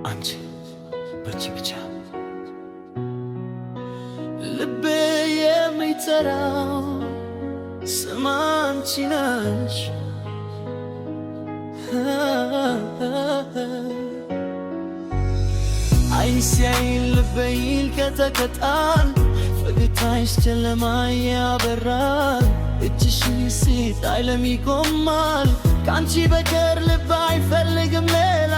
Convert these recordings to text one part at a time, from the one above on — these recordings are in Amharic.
አንቺ ብቻ ብቻ ልቤ የሚጠራው ስም አንቺ ነሽ። አይን ሲያይን ልቤ ይንቀጠቀጣል፣ ፈገግታሽ ጨለማ ያበራል። እጅሽን ሲጣይ ለም ይቆማል፣ ካንቺ በቀር ልብ አይፈልግም ሌላ።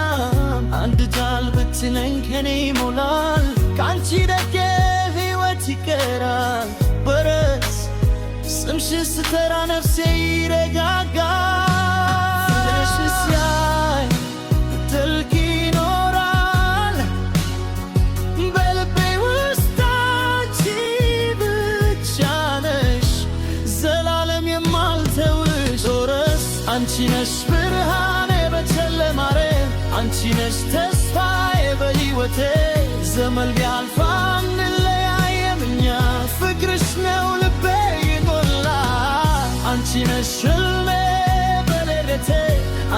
አንድ ቃል ብትለኝ ከኔ ይሞላል፣ ካንቺ ደገ ሕይወት ይቀራል። በረስ ስምሽን ስተራ ነፍሴ ይረጋጋል። ፍቅርሽ ሲያይ ጥልቅ ይኖራል፣ በልቤ ውስጥ አንቺ ብቻ ነሽ። ዘላለም የማልተውሽ ዞረስ አንቺ ነሽ ብርሃኔ በጨለማሬ፣ አንቺ ነሽ ተስፋዬ በሕይወቴ። ዘመን ቢያልፍ አንለያይም እኛ፣ ፍቅርሽ ነው ልቤ ይሞላ። አንቺ ነሽ ሕልሜ በሌሊቴ፣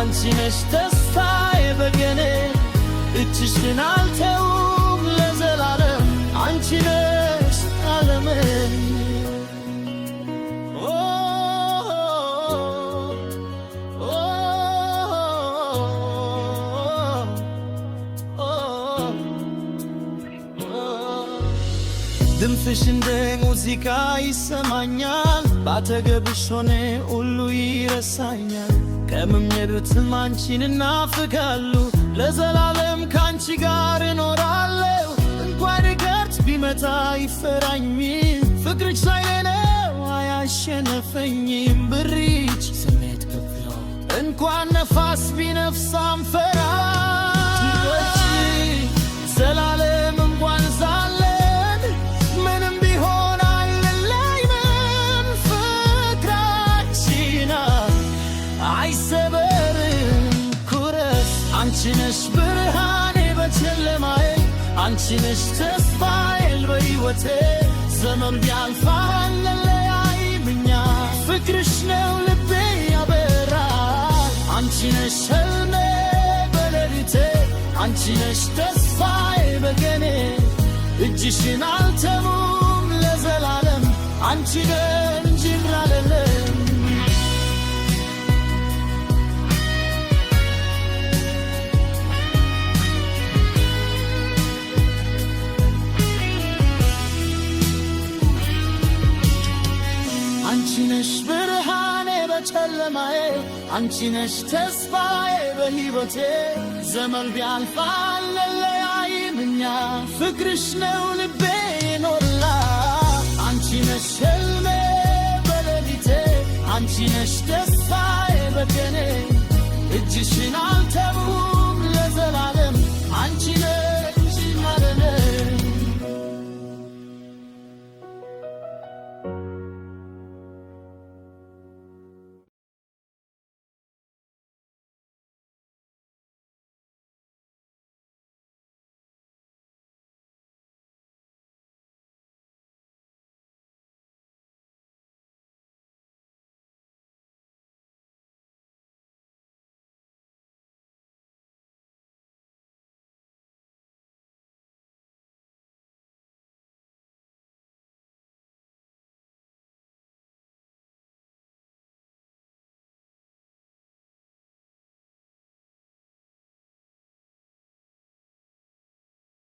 አንቺ ነሽ ተስፋዬ በቀኔ። እጅሽን አልተውም ለዘላለም፣ አንቺ ነሽ ዓለሜ። ድምፅሽ እንደ ሙዚቃ ይሰማኛል፣ ባጠገብሽ ሆኜ ሁሉ ይረሳኛል። ከምኞትም አንቺን እናፍቃለሁ፣ ለዘላለም ካንቺ ጋር እኖራለሁ። እንኳን ርቀት ቢመጣ ይፈራኝም፣ ፍቅርሽ ኃይሌ ነው አያሸነፈኝም። ብሪች ስሜት ከፍሎ እንኳን ነፋስ ቢነፍስ አንፈራ። ዘላለም እንኳን ሳለን ምንም ቢሆን አይለያይም። ፍቅራችን አይሰበርም ኩረስ። አንቺ ነሽ ብርሃኔ በጨለማዬ፣ አንቺ ነሽ ተስፋዬ በሕይወቴ። ዘመን ቢያልፍ አንለያይም እኛ፣ ፍቅርሽ ነው ልቤ ያበራል። አንቺ ነሽ ሕልሜ በሌሊቴ፣ አንቺ ነሽ ተስፋዬ በቀኔ። እጅሽን አልተውም ለዘላለም፣ አንቺ ነሽ እንጂ አይደለም። አንቺ ነሽ ብርሃኔ በጨለማዬ፣ አንቺ ነሽ ተስፋዬ በሕይወቴ። ዘመን ቢያልፍ አንለያይም እኛ፣ ፍቅርሽ ነው ልቤ ኖላ። አንቺ ነሽ ሕልሜ በሌሊቴ፣ አንቺ ነሽ ተስፋዬ በቀኔ። እጅሽን አልተውም ለዘላለም፣ አንቺ ነሽ ዓለሜ።